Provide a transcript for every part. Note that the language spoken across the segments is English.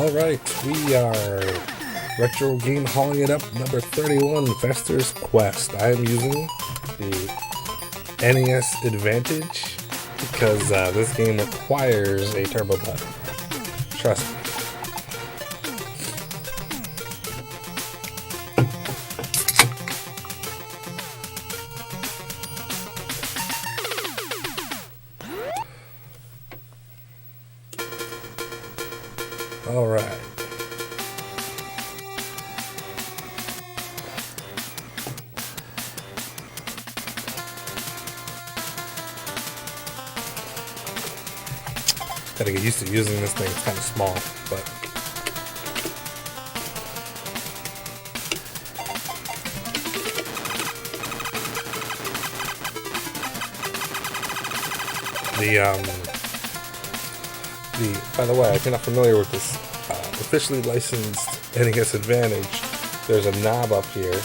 Alright, we are retro game hauling it up, number 31, Fester's Quest. I am using the NES Advantage because this game requires a turbo button. Trust me. Alright. Gotta get used to using this thing. It's kind of small, but by the way, if you're not familiar with this officially licensed NES Advantage, there's a knob up here,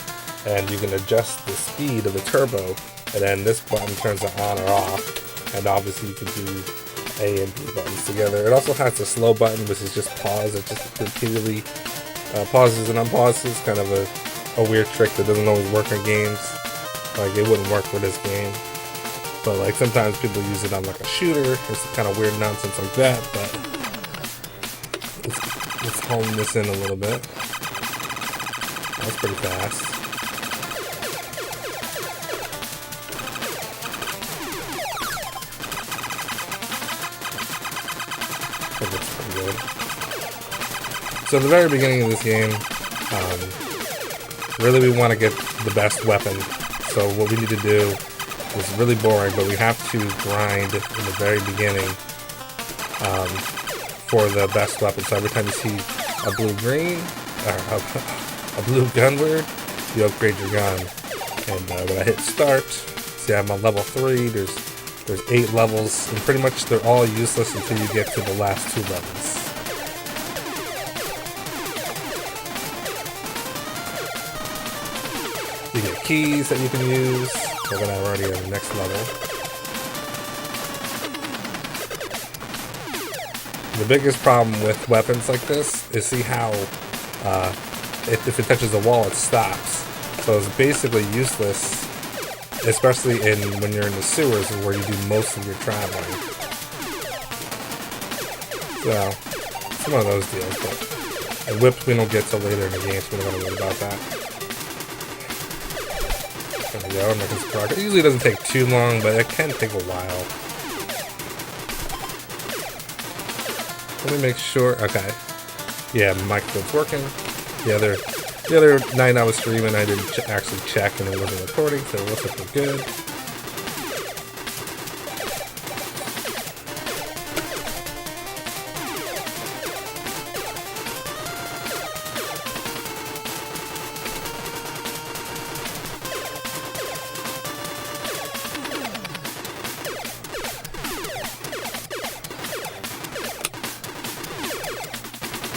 and you can adjust the speed of the turbo, and then this button turns it on or off, and obviously you can do A and B buttons together. It also has the slow button, which is just pause. It just repeatedly pauses and unpauses. Kind of a weird trick that doesn't always work in games. Like, it wouldn't work for this game. But like sometimes people use it on like a shooter or some kind of weird nonsense like that. But let's hone this in a little bit. That's pretty fast. That's pretty good. So at the very beginning of this game, really we want to get the best weapon. So what we need to do is really boring, but we have to grind in the very beginning for the best weapon. So every time you see a blue-green, or a blue gun word, you upgrade your gun. And when I hit start, see I'm on level 3, there's 8 levels, and pretty much they're all useless until you get to the last 2 levels. You get keys that you can use, so then I'm already on the next level. The biggest problem with weapons like this is see how if it touches the wall, it stops. So it's basically useless, especially when you're in the sewers where you do most of your traveling. So it's one of those deals. But and whips we don't get till later in the game, so we don't want to worry about that. There we go, making some progress. It usually doesn't take too long, but it can take a while. Let me make sure. Okay. Yeah, my microphone's working. The other night I was streaming, I didn't actually check, and it wasn't recording, so it looks like we're good.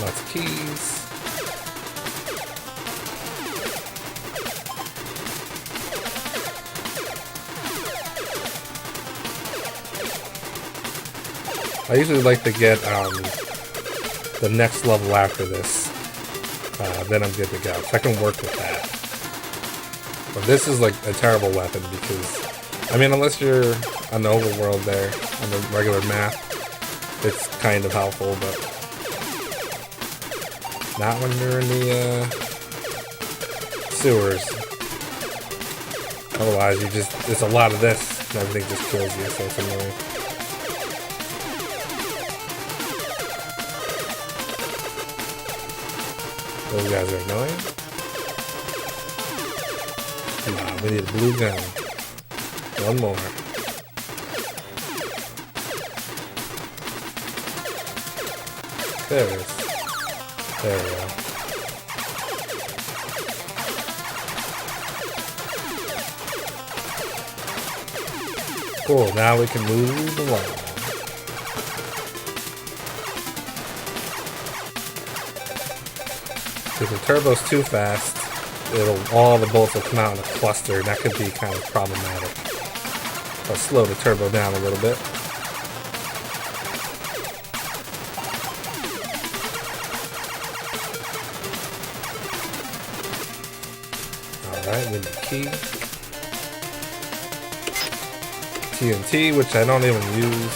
Lots of keys. I usually like to get the next level after this. Then I'm good to go. So I can work with that. But this is like a terrible weapon because, I mean, unless you're on the overworld there, on the regular map, it's kind of helpful, but not when you're in the sewers. Otherwise, it's a lot of this, and everything just kills you, so it's annoying. Those guys are annoying. Nah, we need a blue gun. One more. There it is. There we go. Cool, now we can move along. If the turbo's too fast, all the bolts will come out in a cluster, and that could be kind of problematic. I'll slow the turbo down a little bit. Alright, we need a key. TNT, which I don't even use.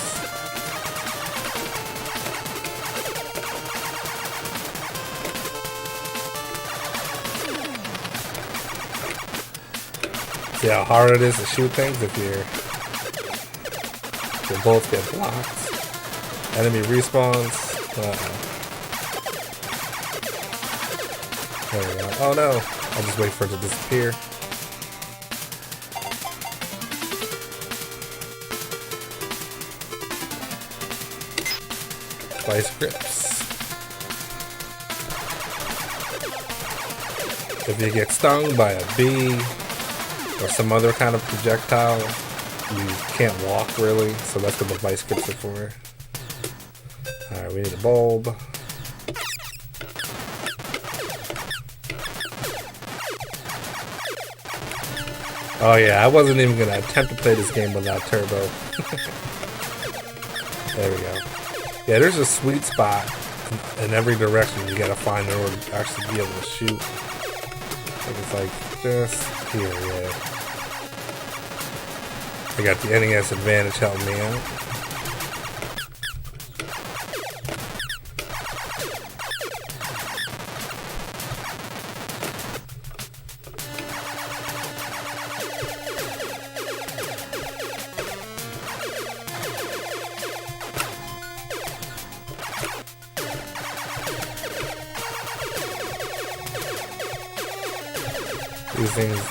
See how hard it is to shoot things if your bullets get blocked. Enemy respawns. There we go. Oh no! I'll just wait for it to disappear. Vice grips. If you get stung by a bee or some other kind of projectile, you can't walk really, so that's what the vice grips are for. Alright, we need a bulb. Oh yeah, I wasn't even gonna attempt to play this game without turbo. There we go. Yeah, there's a sweet spot in every direction you gotta find in order to actually be able to shoot. Like it's like just here, yeah. I got the NES advantage helping me out.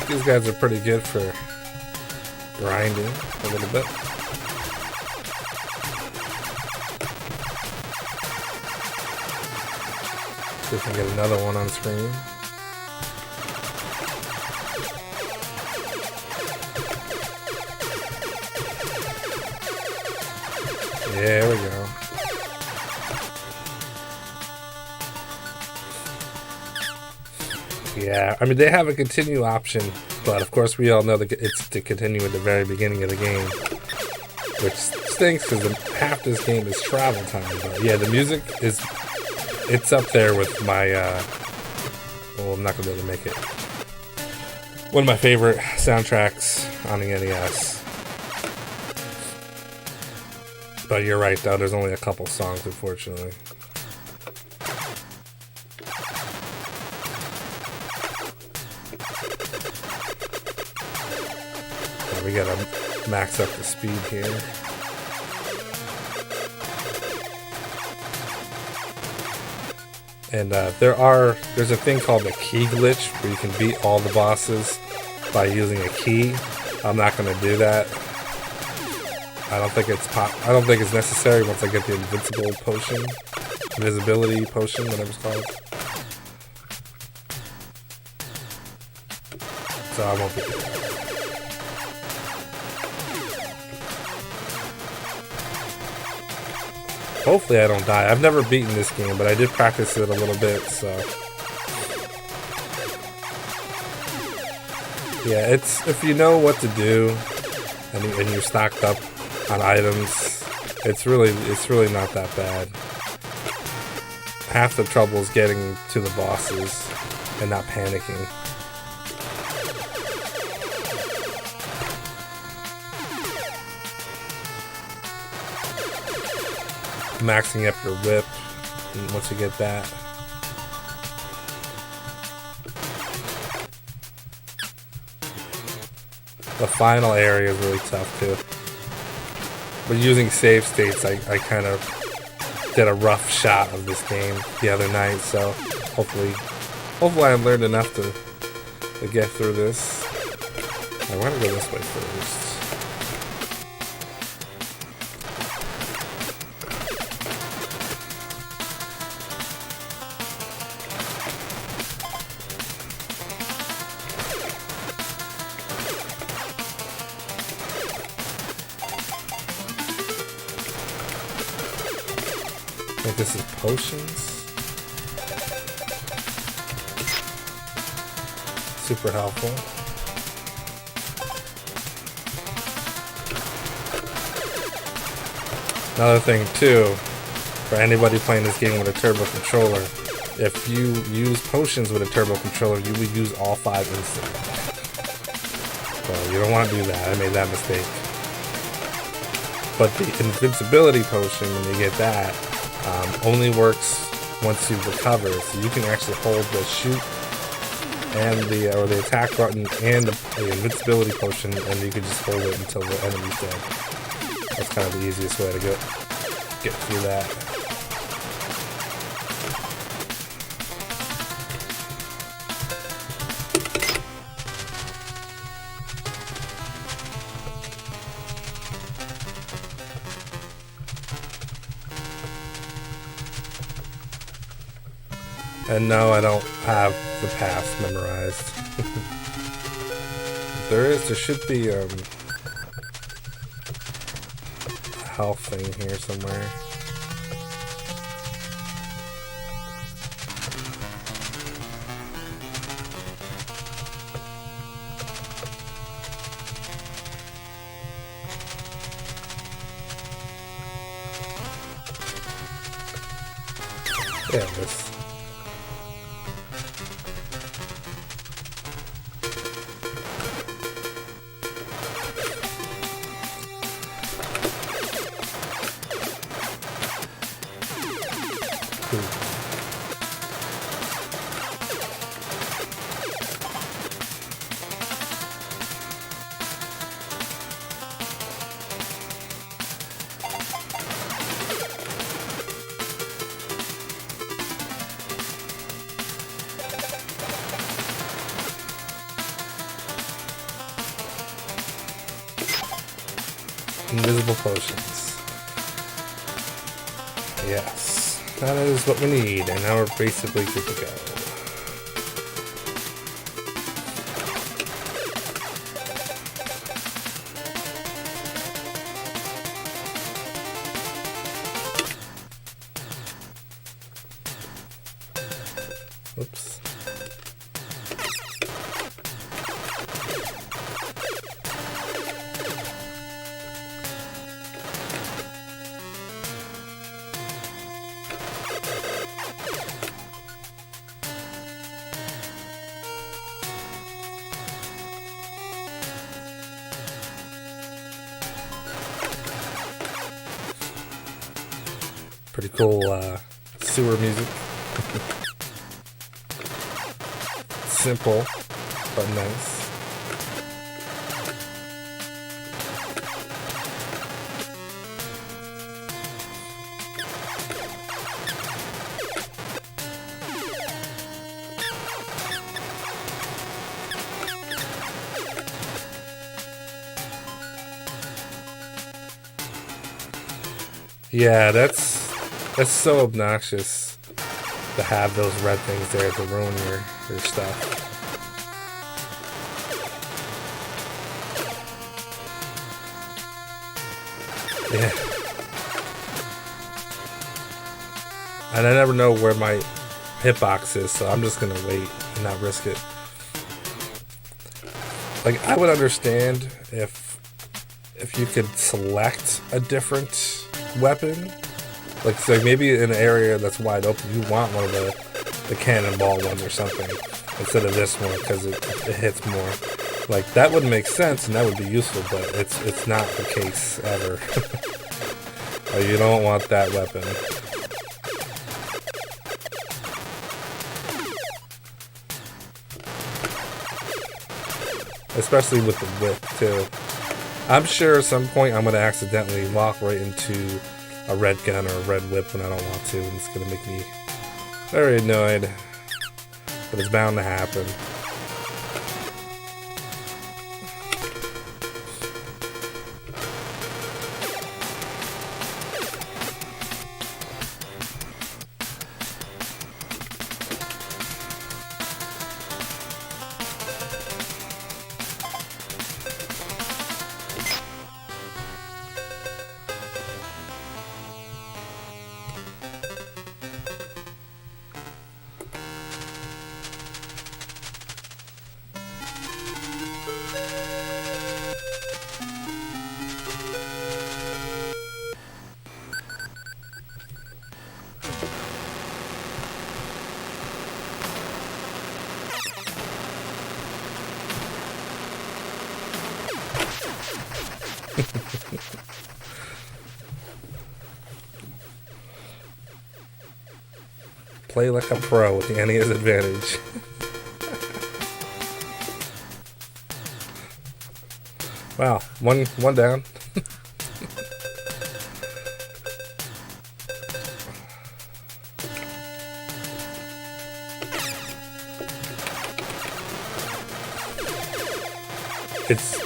These guys are pretty good for grinding a little bit. See if we can get another one on screen. There we go. Yeah, I mean, they have a continue option, but of course we all know that it's to continue at the very beginning of the game, which stinks because half this game is travel time. But yeah, the music it's up there with my, well, I'm not going to be able to make it. One of my favorite soundtracks on the NES. But you're right, though, there's only a couple songs, unfortunately. We gotta max up the speed here. And there's a thing called the key glitch where you can beat all the bosses by using a key. I'm not gonna do that. I don't think it's necessary once I get the invisibility potion, whatever it's called. So I won't be doing that. Hopefully I don't die. I've never beaten this game, but I did practice it a little bit, so... Yeah, it's... If you know what to do, and you're stocked up on items, it's really not that bad. Half the trouble is getting to the bosses and not panicking. Maxing up your whip once you get that. The final area is really tough too. But using save states, I kind of did a rough shot of this game the other night, so hopefully I learned enough to get through this. I want to go this way first. I think this is potions. Super helpful. Another thing too, for anybody playing this game with a turbo controller, if you use potions with a turbo controller, you will use all 5 instantly. So you don't want to do that. I made that mistake. But the invincibility potion, when you get that, only works once you recover. So you can actually hold the shoot and the attack button and the invincibility potion, and you can just hold it until the enemy's dead. That's kind of the easiest way to get through that. And no, I don't have the path memorized. There should be a health thing here somewhere. Yeah, this. Invisible potions. Yes, that is what we need, and now we're basically good to go. Oops. Pretty cool sewer music. Simple, but nice. Yeah, that's so obnoxious to have those red things there to ruin your stuff. Yeah. And I never know where my hitbox is, so I'm just gonna wait and not risk it. Like, I would understand if you could select a different weapon. Like, so maybe in an area that's wide open, you want one of the cannonball ones or something instead of this one because it hits more. Like, that would make sense and that would be useful, but it's not the case ever. You don't want that weapon. Especially with the whip, too. I'm sure at some point I'm going to accidentally walk right into a red gun or a red whip when I don't want to, and it's going to make me very annoyed. But it's bound to happen. Play like a pro with the NES Advantage. Wow, one down. It's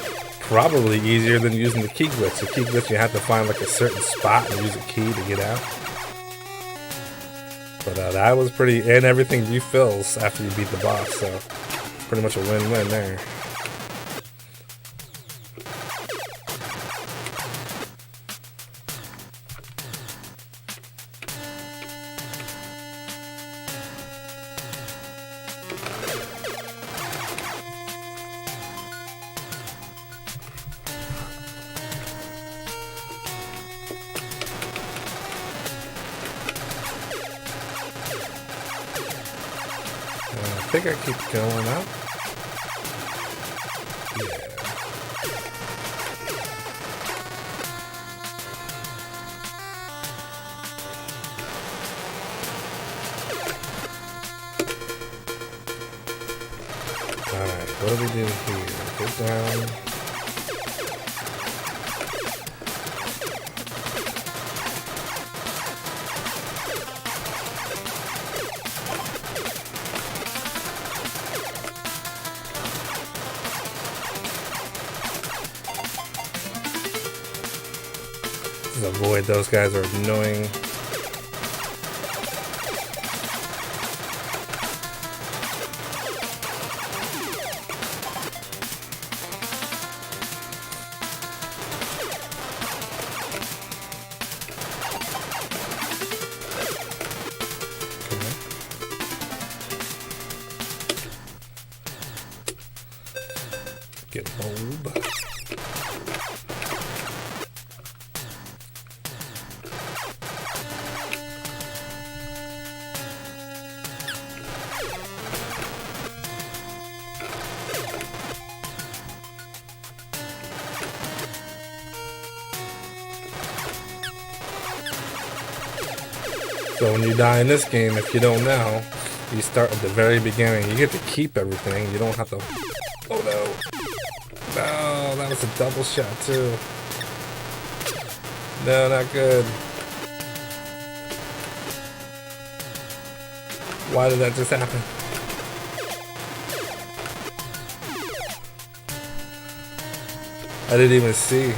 probably easier than using the key glitch. The key glitch, you have to find like a certain spot and use a key to get out. But that was pretty, and everything refills after you beat the boss, so it's pretty much a win-win there. I think I keep going up. Yeah. Alright, what do we do here? Go down. Avoid those guys are annoying. Get bulb. So when you die in this game, if you don't know, you start at the very beginning. You get to keep everything. You don't have to... Oh no! No, that was a double shot too. No, not good. Why did that just happen? I didn't even see.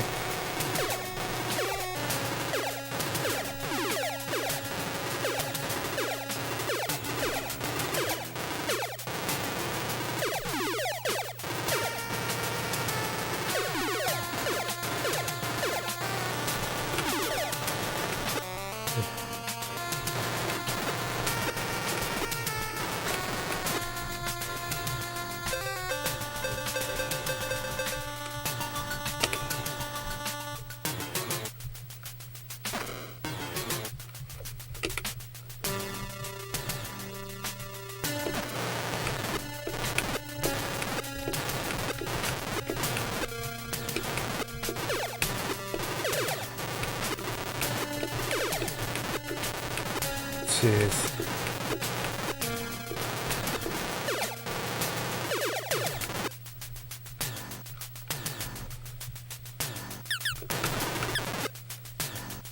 Jeez.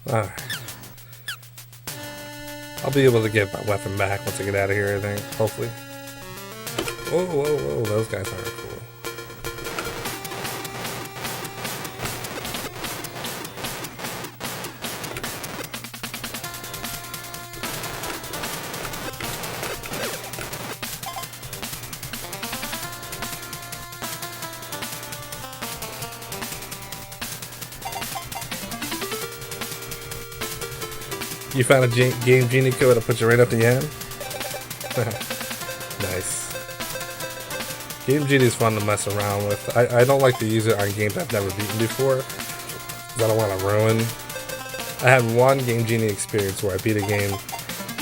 Alright. I'll be able to get my weapon back once I get out of here, I think. Hopefully. Whoa, whoa, whoa. Those guys aren't cool. You found a Game Genie code that puts you right up the end? Nice. Game Genie is fun to mess around with. I don't like to use it on games I've never beaten before, because I don't want to ruin. I had one Game Genie experience where I beat a game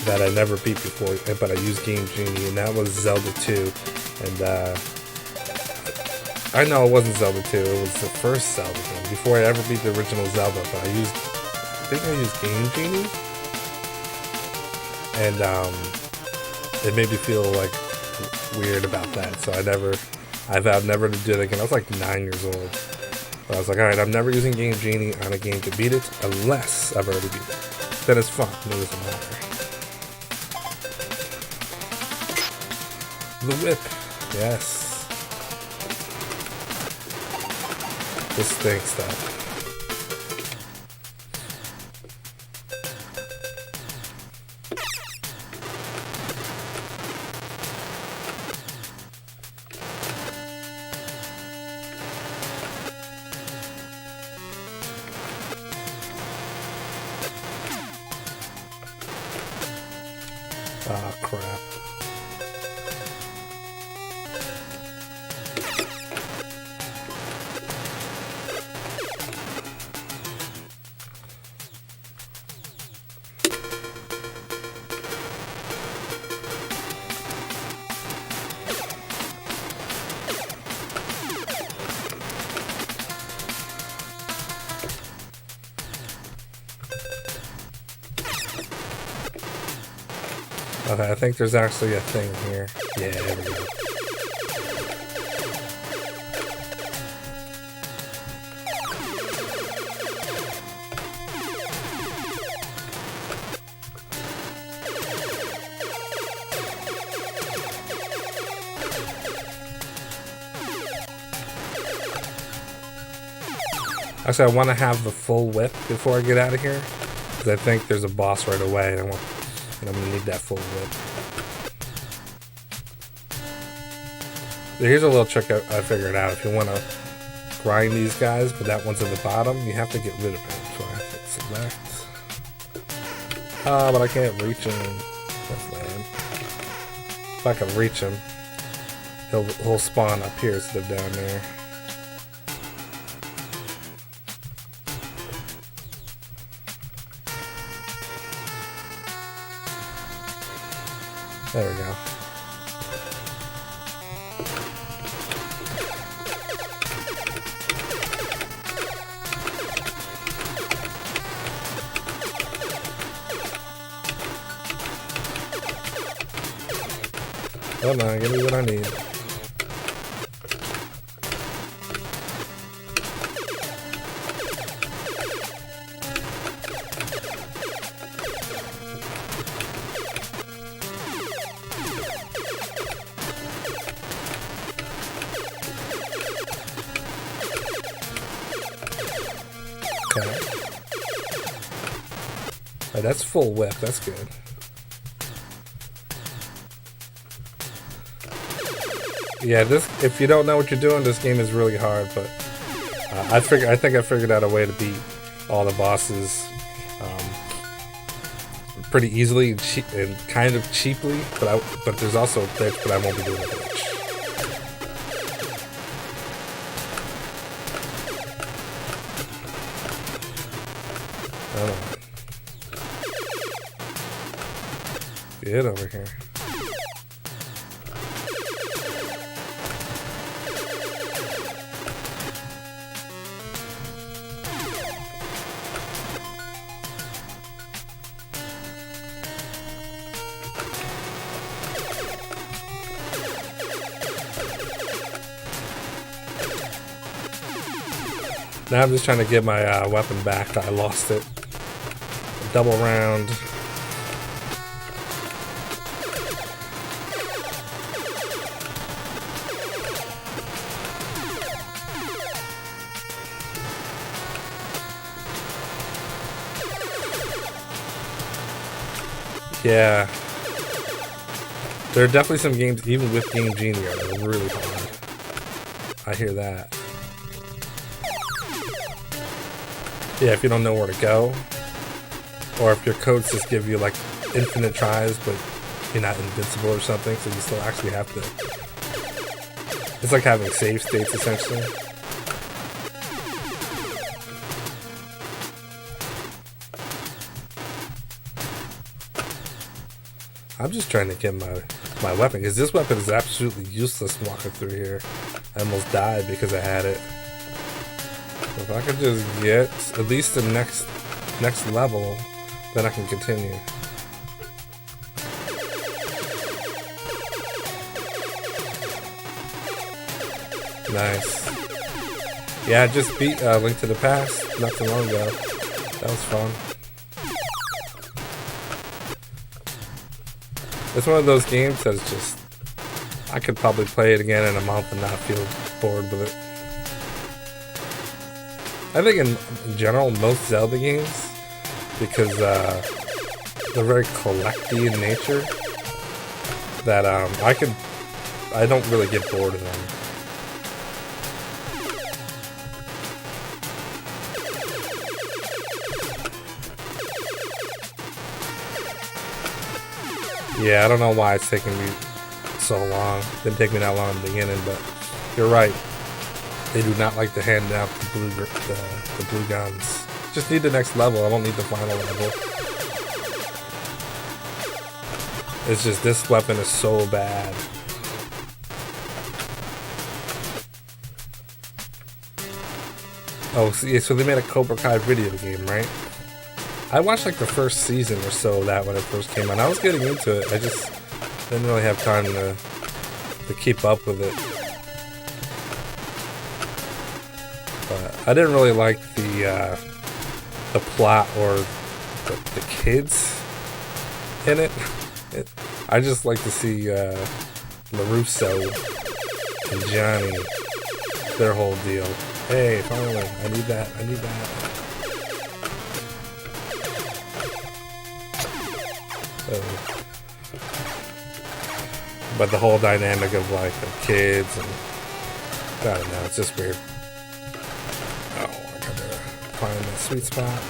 that I never beat before, but I used Game Genie, and that was Zelda 2. And I know it wasn't Zelda 2, it was the first Zelda game, before I ever beat the original Zelda, but I think I used Game Genie, and it made me feel like weird about that, so I vowed never to do it again. I was like 9 years old, but I was like, alright, I'm never using Game Genie on a game to beat it, unless I've already beat it. Then it's fun, it doesn't matter. The whip, yes. This stinks though. Ah, crap. Okay, I think there's actually a thing here. Yeah, there we go. Actually, I want to have the full whip before I get out of here, because I think there's a boss right away, and I'm going to need that full whip. Here's a little trick I figured out. If you want to grind these guys, but that one's at the bottom, you have to get rid of him. So I have to select. But I can't reach him. That's lame. If I can reach him, he'll spawn up here instead of down there. There we go. Come on, give me what I need. Okay. Oh, that's full whip. That's good. Yeah, if you don't know what you're doing, this game is really hard. But I think I figured out a way to beat all the bosses pretty easily and kind of cheaply. But there's also a glitch, but I won't be doing a glitch. Get over here. Now I'm just trying to get my weapon back. I lost it. Double round. Yeah. There are definitely some games, even with Game Genie, that are really hard. I hear that. Yeah, if you don't know where to go, or if your codes just give you like infinite tries, but you're not invincible or something, so you still actually have to. It's like having save states essentially. I'm just trying to get my weapon, because this weapon is absolutely useless walking through here. I almost died because I had it. If I could just get at least the next level, then I can continue. Nice. Yeah, I just beat Link to the Past not too long ago. That was fun. It's one of those games that's just, I could probably play it again in a month and not feel bored with it. I think in general, most Zelda games, because they're very collecty in nature, that I don't really get bored of them. Yeah, I don't know why it's taking me so long. It didn't take me that long in the beginning, but you're right. They do not like to hand out the blue guns. Just need the next level. I don't need the final level. It's just this weapon is so bad. Oh, so they made a Cobra Kai video game, right? I watched like the first season or so of that when it first came out. I was getting into it. I just didn't really have time to keep up with it. But I didn't really like the plot or the kids in it. I just like to see LaRusso and Johnny, their whole deal. Hey, finally, I need that. But the whole dynamic of like the kids and I don't know, it's just weird. Oh, I gotta find that sweet spot.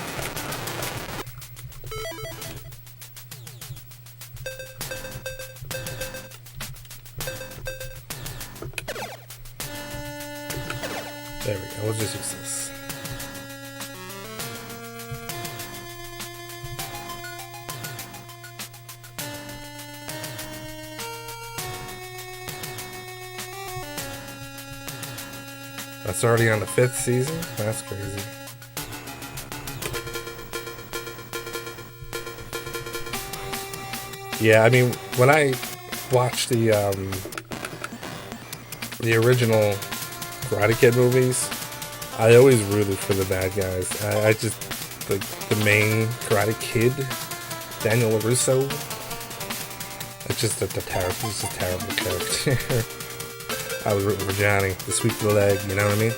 There we go, we'll just use this. That's already on the 5th season? That's crazy. Yeah, I mean, when I watched the original Karate Kid movies, I always rooted for the bad guys. I just, the main Karate Kid, Daniel LaRusso, it's just a terrible character. I was rooting for Johnny, the sweet little egg, you know what I mean?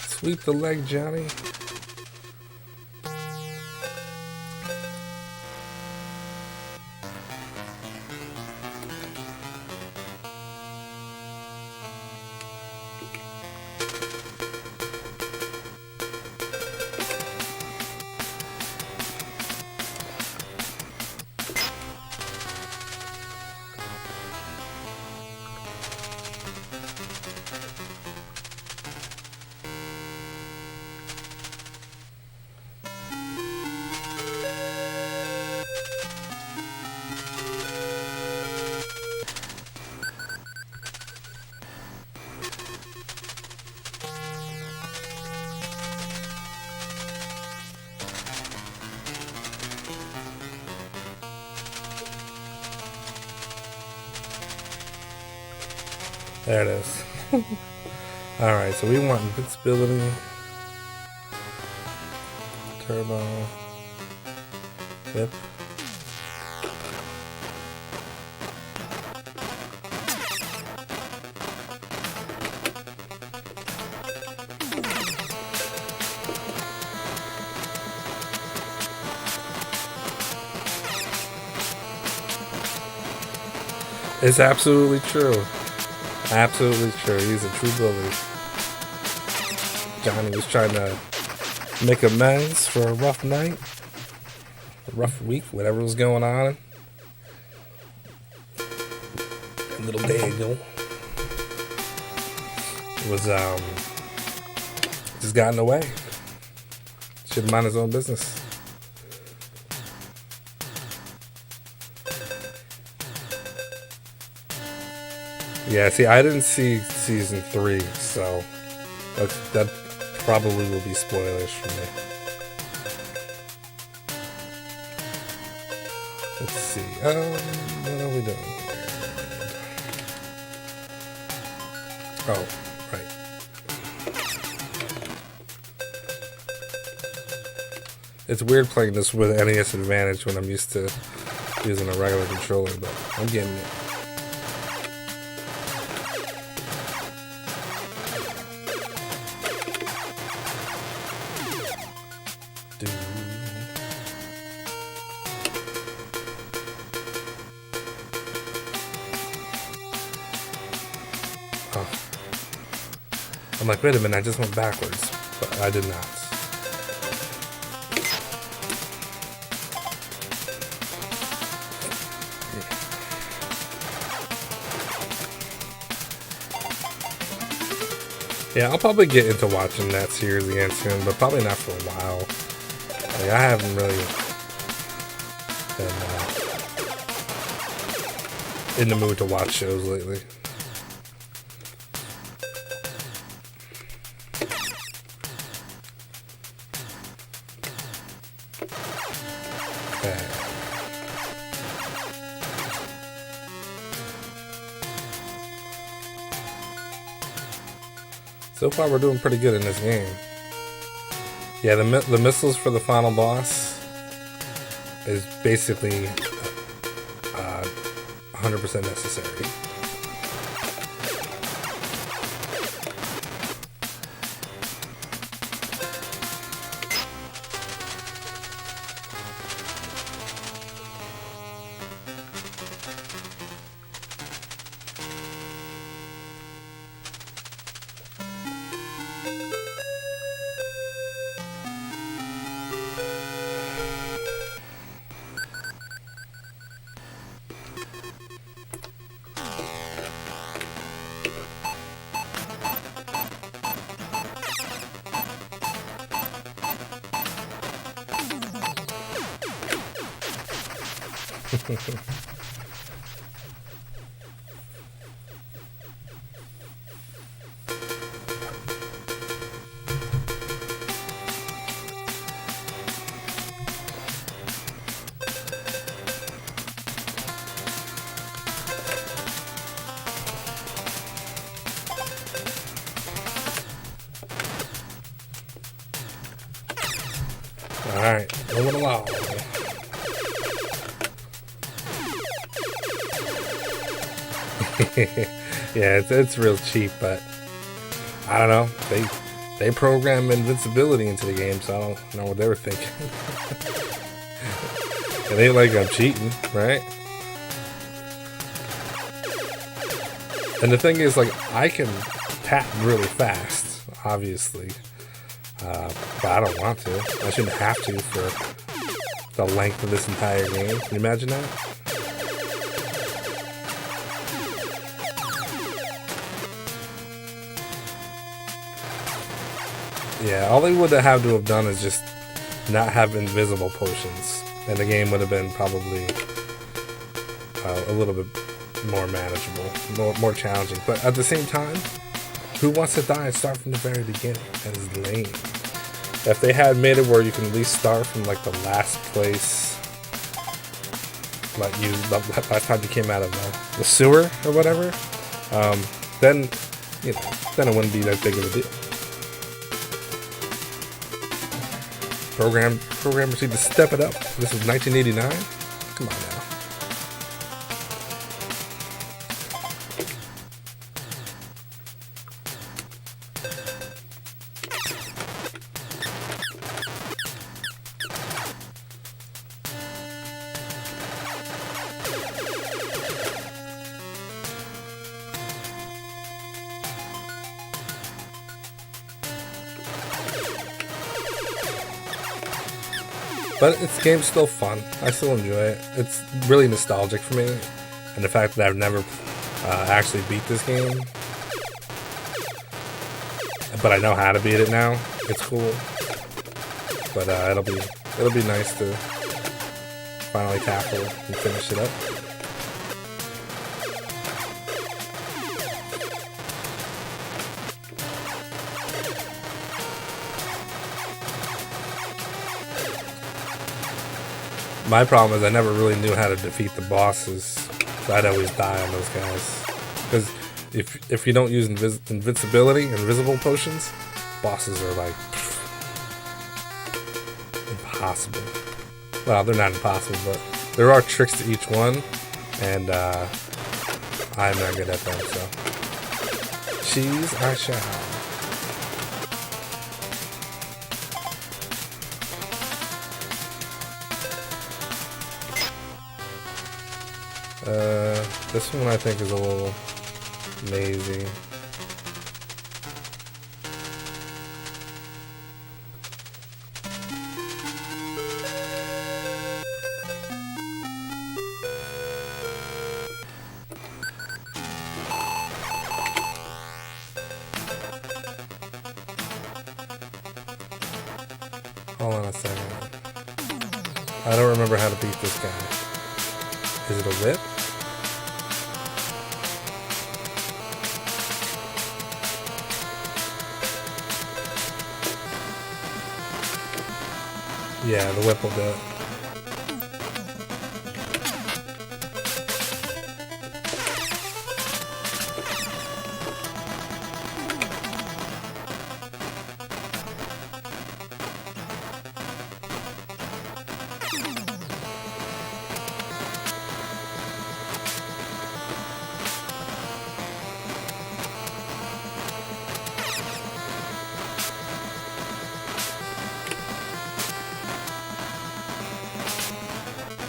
Sweep the leg, Johnny. There it is. Alright, so we want invincibility. Turbo. Yep. It's absolutely true. Absolutely true. He's a true bully. Johnny was trying to make amends for a rough night. a rough week, whatever was going on. And little Daniel was just got in the way. Should mind his own business. Yeah, see, I didn't see season 3, so that probably will be spoilers for me. Let's see. What are we doing here? Oh, right. It's weird playing this with NES Advantage when I'm used to using a regular controller, but I'm getting it. Oh. I'm like, wait a minute, I just went backwards, but I did not. Yeah, I'll probably get into watching that series again soon, but probably not for a while. Like, I haven't really been in the mood to watch shows lately. Okay. So far, we're doing pretty good in this game. Yeah, the missiles for the final boss is basically 100% necessary. Alright, moving along. Yeah, it's real cheap, but I don't know. They program invincibility into the game, so I don't know what they were thinking. It ain't like I'm cheating, right? And the thing is, like, I can tap really fast, obviously. But I don't want to. I shouldn't have to for the length of this entire game. Can you imagine that? Yeah, all they would have to have done is just not have invisible potions, and the game would have been probably a little bit more manageable, more challenging. But at the same time, who wants to die and start from the very beginning? That is lame. If they had made it where you can at least start from like the last place, like the last time you came out of the sewer or whatever, then then it wouldn't be that big of a deal. Programmers need to step it up. This is 1989. Come on now. But the game's still fun. I still enjoy it. It's really nostalgic for me, and the fact that I've never actually beat this game, but I know how to beat it now. It's cool. But it'll be nice to finally tackle and finish it up. My problem is I never really knew how to defeat the bosses. So I'd always die on those guys. Because if you don't use invincibility, invisible potions, bosses are like impossible. Well, they're not impossible, but there are tricks to each one, and I'm not good at them, so cheese I shall. This one I think is a little mazy. Hold on a second. I don't remember how to beat this guy. Is it a whip? Yeah, the whip will do it.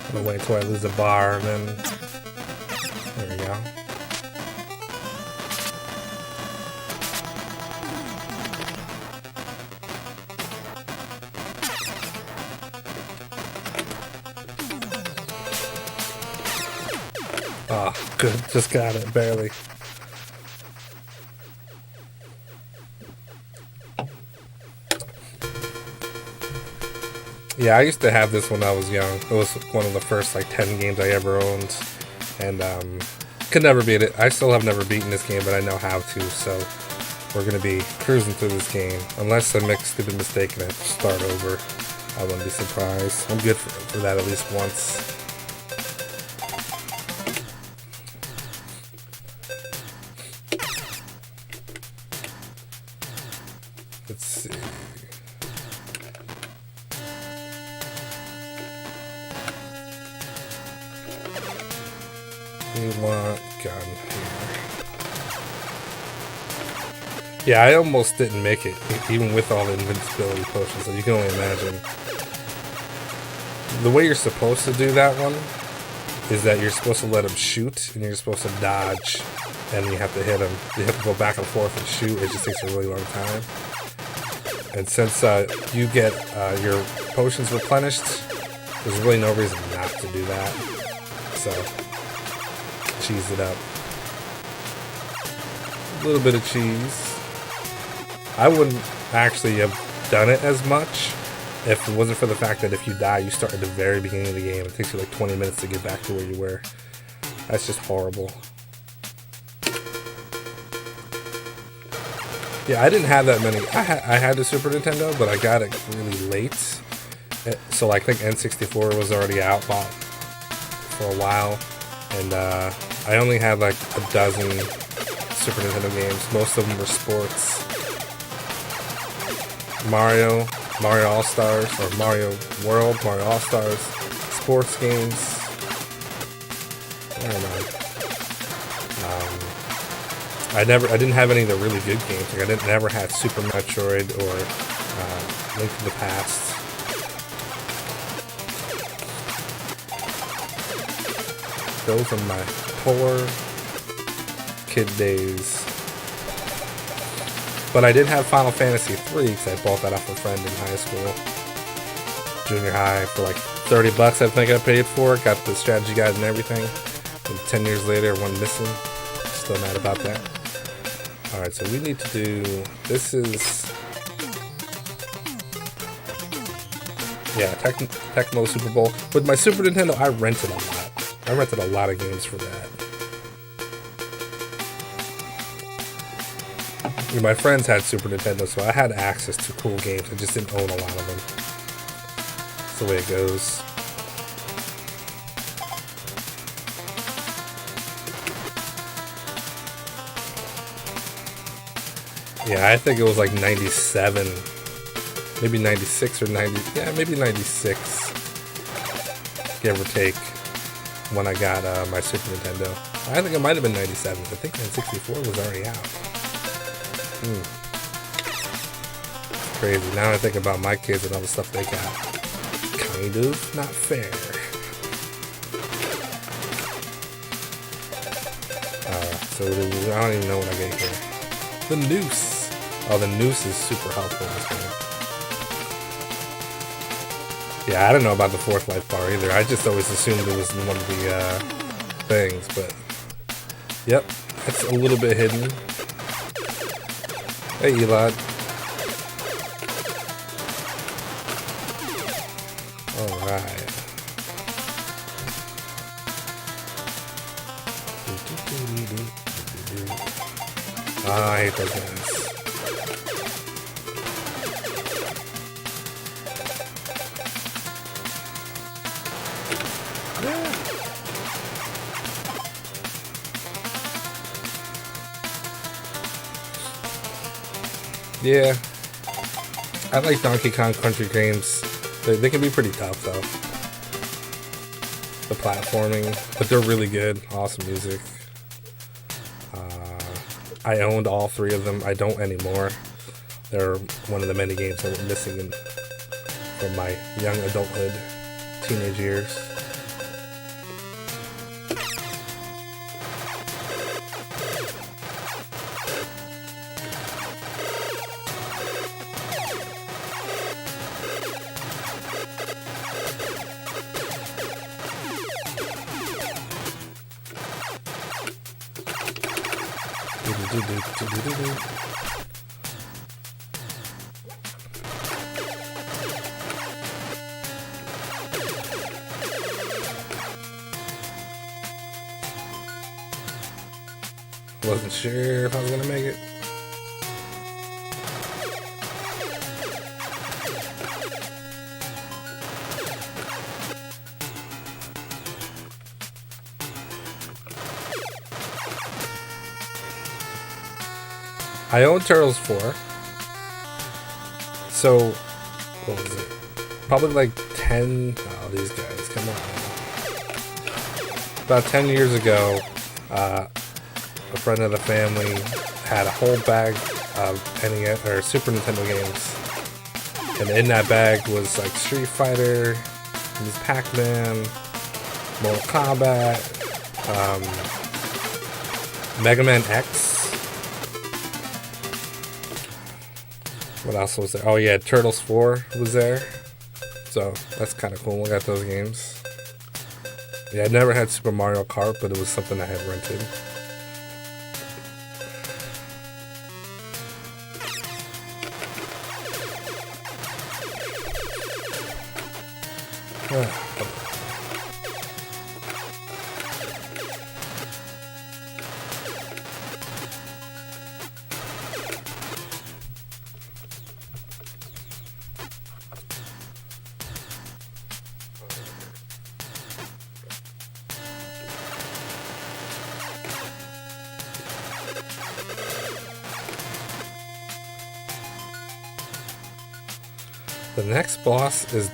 I'm gonna wait until I lose a bar, and then there we go. Oh, good, just got it, barely. Yeah, I used to have this when I was young. It was one of the first like 10 games I ever owned, and could never beat it. I still have never beaten this game, but I know how to, so we're gonna be cruising through this game. Unless I make a stupid mistake and I have to start over, I wouldn't be surprised. I'm good for that at least once. Let's see. We want gun here. Yeah, I almost didn't make it, even with all the invincibility potions, so you can only imagine. The way you're supposed to do that one is that you're supposed to let him shoot, and you're supposed to dodge, and you have to hit him. You have to go back and forth and shoot. It just takes a really long time. And since you get your potions replenished, there's really no reason not to do that. So, cheese it up. A little bit of cheese. I wouldn't actually have done it as much if it wasn't for the fact that if you die, you start at the very beginning of the game. It takes you like 20 minutes to get back to where you were. That's just horrible. Yeah, I didn't have that many. I had the Super Nintendo, but I got it really late. So like, I think N64 was already out for a while. And I only had like a dozen Super Nintendo games. Most of them were sports. Mario All-Stars, or Mario World, Mario All-Stars, sports games. I don't know. I didn't have any of the really good games. Like I never had Super Metroid or Link to the Past. Those are my poor kid days. But I did have Final Fantasy 3 because I bought that off a friend in high school. junior high for like 30 bucks. I think I paid for it. Got the strategy guide and everything. And 10 years later, one missing. Still mad about that. All right, so we need to do. This is. Yeah, Tecmo Super Bowl. With my Super Nintendo, I rented a lot. I rented a lot of games for that. My friends had Super Nintendo, so I had access to cool games. I just didn't own a lot of them. That's the way it goes. Yeah, I think it was like 97. Maybe 96 or 90. Yeah, maybe 96. Give or take. When I got my Super Nintendo. I think it might have been 97. I think N64 was already out. Crazy. Now I think about my kids and all the stuff they got. Kind of not fair. So I don't even know what I get here. The noose. Oh, the noose is super helpful in this game. Yeah, I don't know about the fourth life bar either. I just always assumed it was one of the things, but yep, it's a little bit hidden. Hey, Elad. Alright. Ah, I hate those guys. Yeah, I like Donkey Kong Country games. They can be pretty tough though. The platforming, but they're really good. Awesome music. I owned all three of them. I don't anymore. They're one of the many games I went missing from my young adulthood, teenage years. Wasn't sure if I was gonna make it. I own Turtles 4. So, what was it? Probably like 10. Oh, these guys, come on. About 10 years ago, a friend of the family had a whole bag of NES or Super Nintendo games. And in that bag was like Street Fighter, Ms. Pac-Man, Mortal Kombat, Mega Man X. What else was there? Oh yeah, Turtles 4 was there. So that's kind of cool. I got those games. Yeah, I never had Super Mario Kart, but it was something I had rented. The next boss is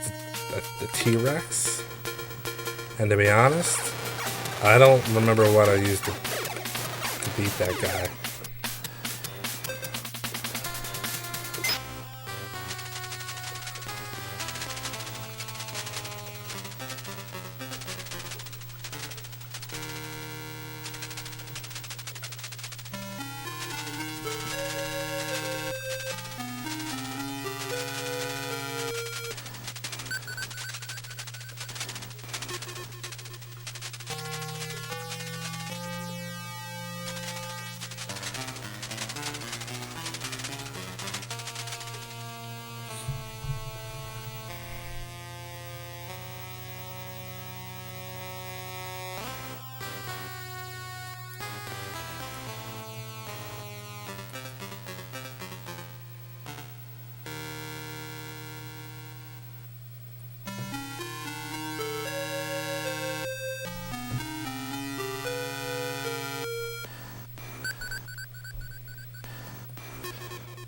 the T-Rex, and to be honest, I don't remember what I used to beat that guy.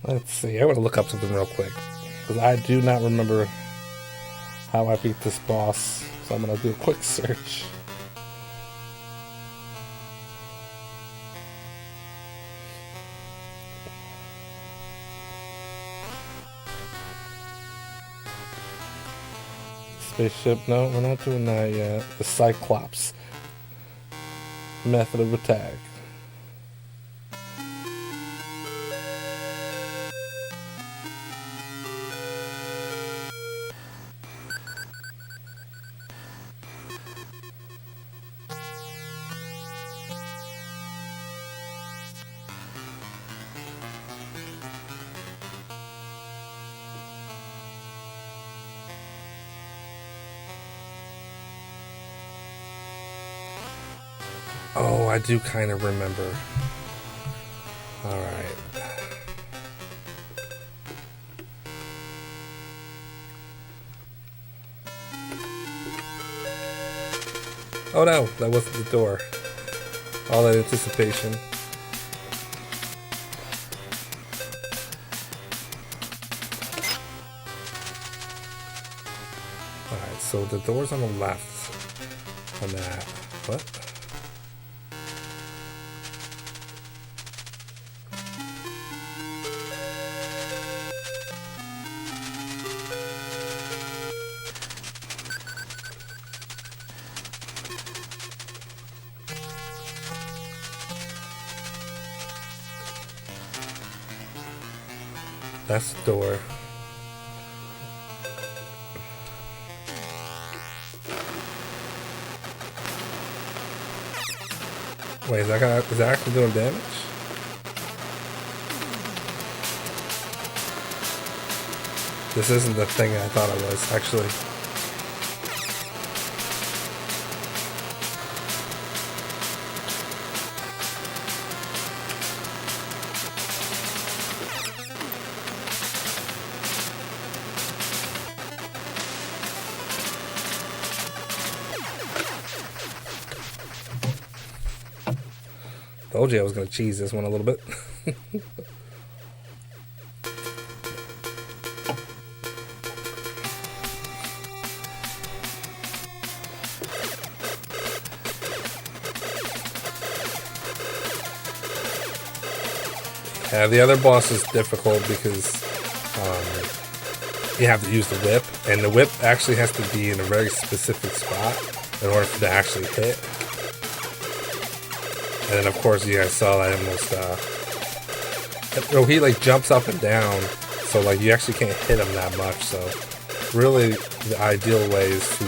Let's see. I want to look up something real quick because I do not remember how I beat this boss. So I'm gonna do a quick search. Spaceship, no, we're not doing that yet. The Cyclops method of attack. Oh, I do kind of remember. Alright. Oh no, that wasn't the door. All that anticipation. Alright, so the door's on the left on that. What? That's the door. Wait, is that actually doing damage? This isn't the thing I thought it was, actually. Told you I was going to cheese this one a little bit. Yeah, the other boss is difficult because you have to use the whip, and the whip actually has to be in a very specific spot in order for it to actually hit. And then, of course, you guys saw that almost, he like jumps up and down, so like you actually can't hit him that much. So really the ideal way is to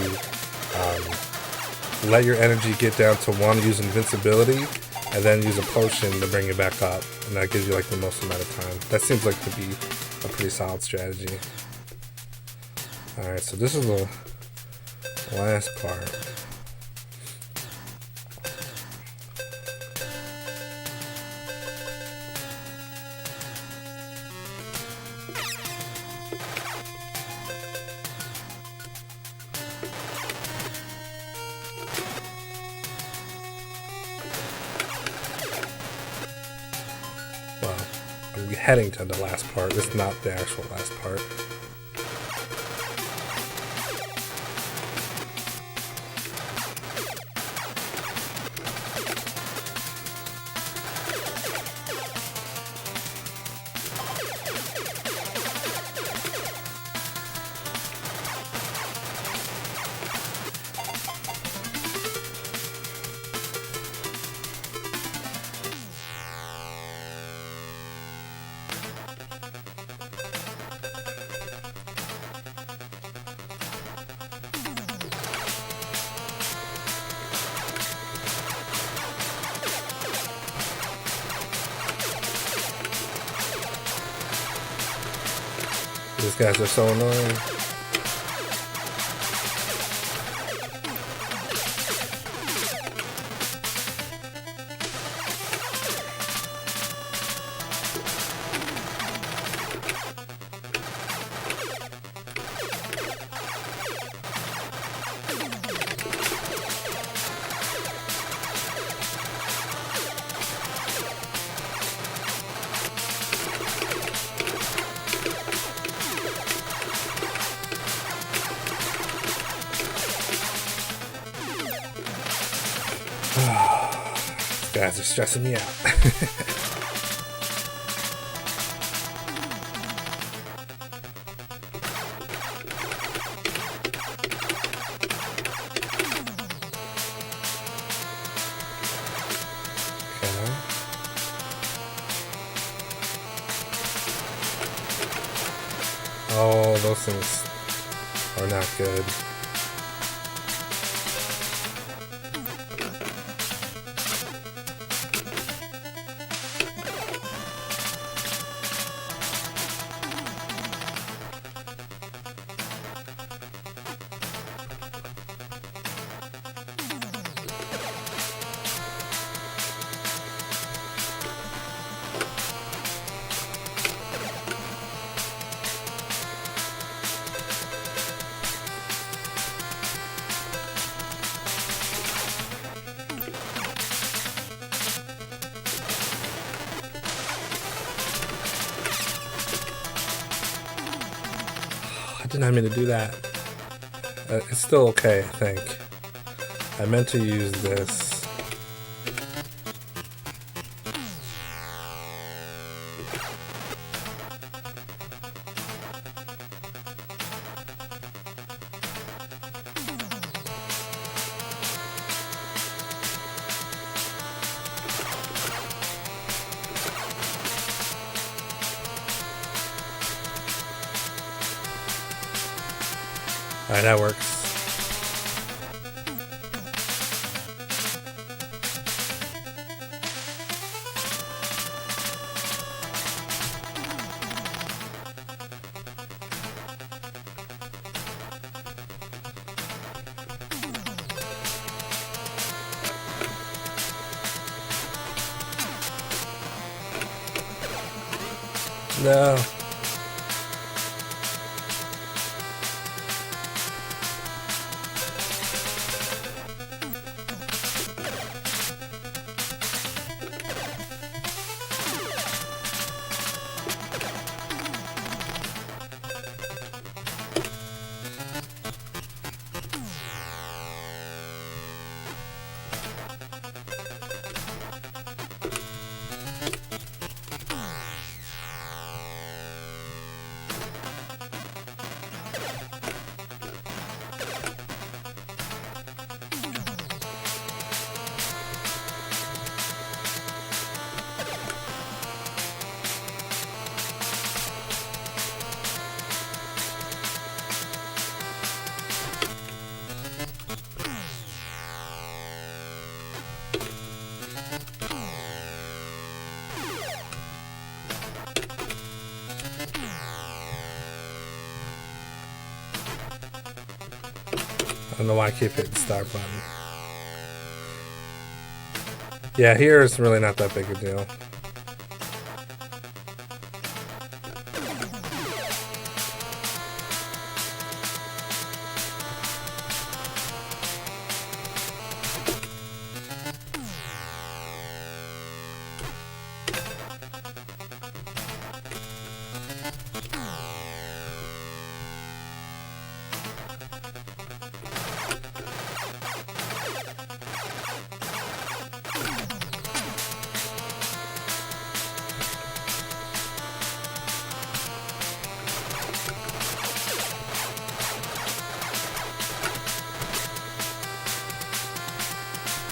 let your energy get down to 1, use invincibility, and then use a potion to bring it back up. And that gives you like the most amount of time. That seems like to be a pretty solid strategy. Alright, so this is the last part. Heading to the last part. It's not the actual last part. These guys are so annoying. guys are stressing me out. Oh, those things are not good. I did not mean to do that. It's still okay, I think. I meant to use this. Alright, that works. No. I don't know why I keep hitting start button. Yeah, here it's really not that big a deal.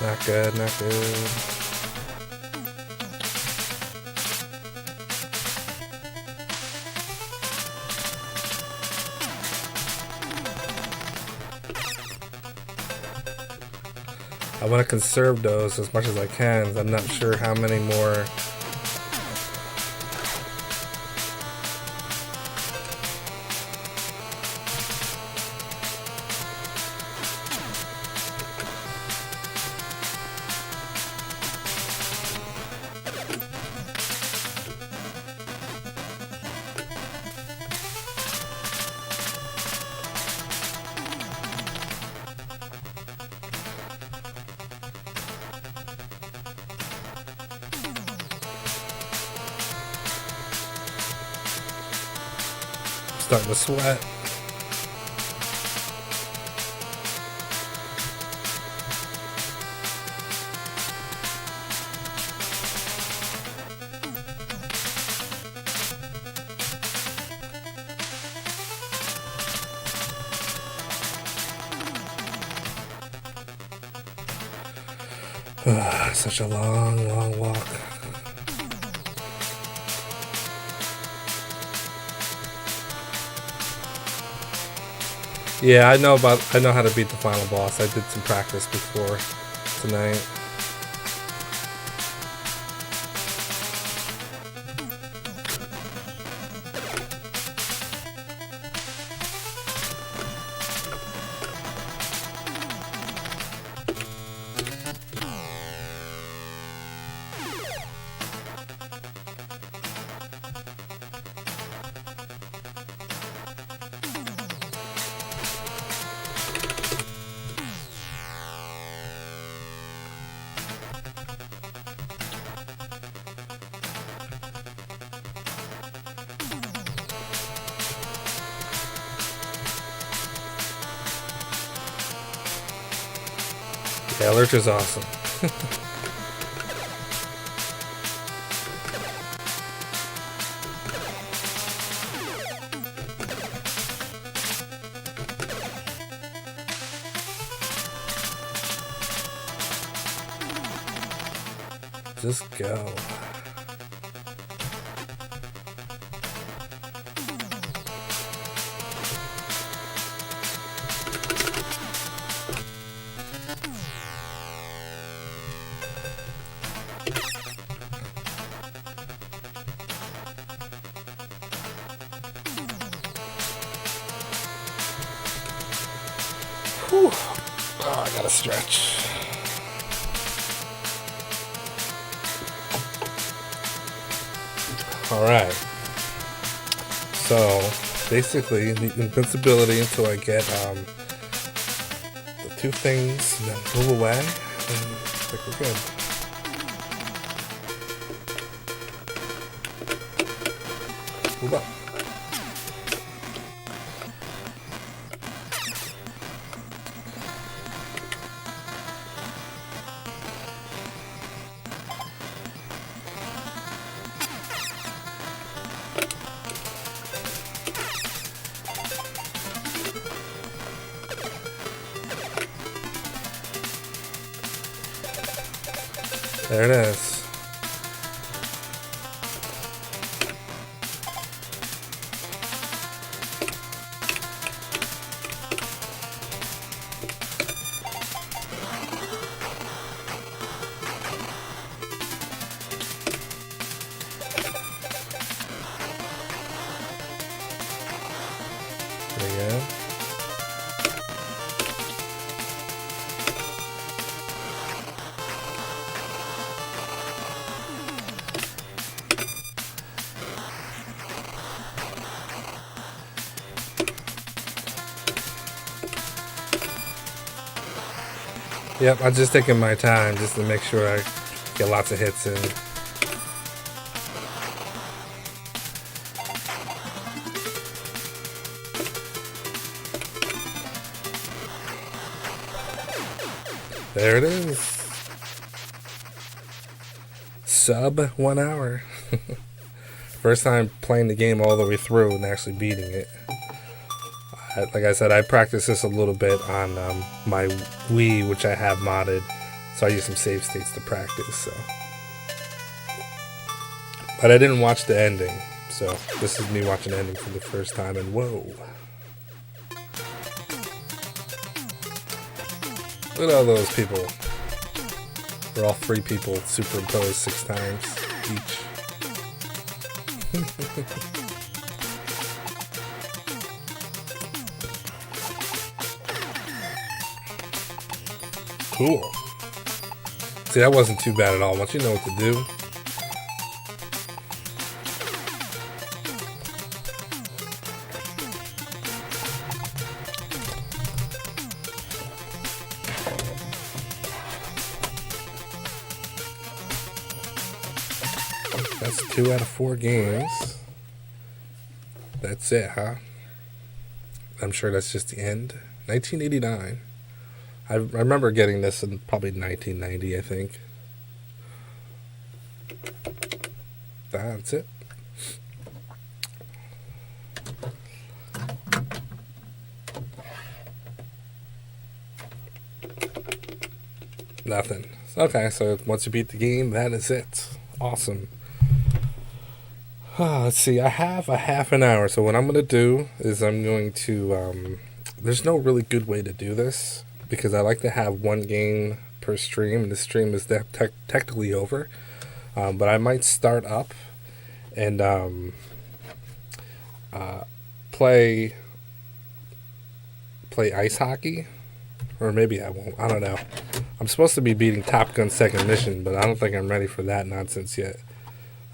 Not good, not good. I want to conserve those as much as I can. I'm not sure how many more. Starting to sweat. Such a long, long walk. Yeah, I know how to beat the final boss. I did some practice before tonight. Yeah, Lurch is awesome. Just go. Whew. Oh, I gotta stretch. Alright. So, basically, the invincibility until I get the two things and then move away. And I think we're good. Move up. There it is. There you go. Yep, I'm just taking my time just to make sure I get lots of hits in. There it is. Sub 1 hour. First time playing the game all the way through and actually beating it. Like I said, I practiced this a little bit on my Wii, which I have modded, so I use some save states to practice. So, but I didn't watch the ending, so this is me watching the ending for the first time, and whoa. Look at all those people. They're all 3 people superimposed 6 times each. Cool. See, that wasn't too bad at all. Once you know what to do. That's 2 out of 4 games. That's it, huh? I'm sure that's just the end. 1989. I remember getting this in probably 1990, I think. That's it. Nothing. Okay, so once you beat the game, that is it. Awesome. Let's see. I have a half an hour, so what I'm gonna do is I'm going to. There's no really good way to do this because I like to have one game per stream, and the stream is technically over. But I might start up and play ice hockey, or maybe I won't. I don't know. I'm supposed to be beating Top Gun Second Mission, but I don't think I'm ready for that nonsense yet.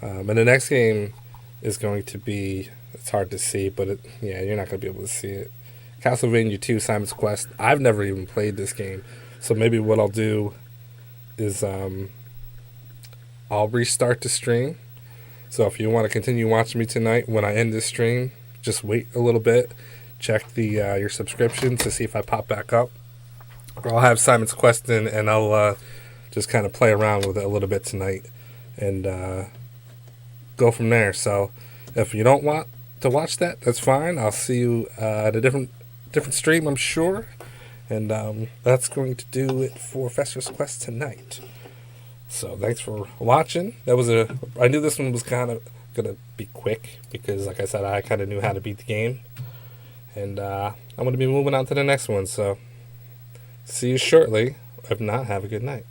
And the next game is going to be. It's hard to see, but yeah, you're not going to be able to see it. Castlevania 2 Simon's Quest. I've never even played this game, so maybe what I'll do is I'll restart the stream. So if you want to continue watching me tonight when I end this stream, just wait a little bit. Check the your subscriptions to see if I pop back up. Or I'll have Simon's Quest in, and I'll just kind of play around with it a little bit tonight and go from there. So if you don't want to watch that, that's fine. I'll see you at a different stream, I'm sure. And that's going to do it for Fester's Quest tonight. So thanks for watching. I knew this one was kind of gonna be quick because, like I said, I kind of knew how to beat the game, and I'm gonna be moving on to the next one. So see you shortly. If not, have a good night.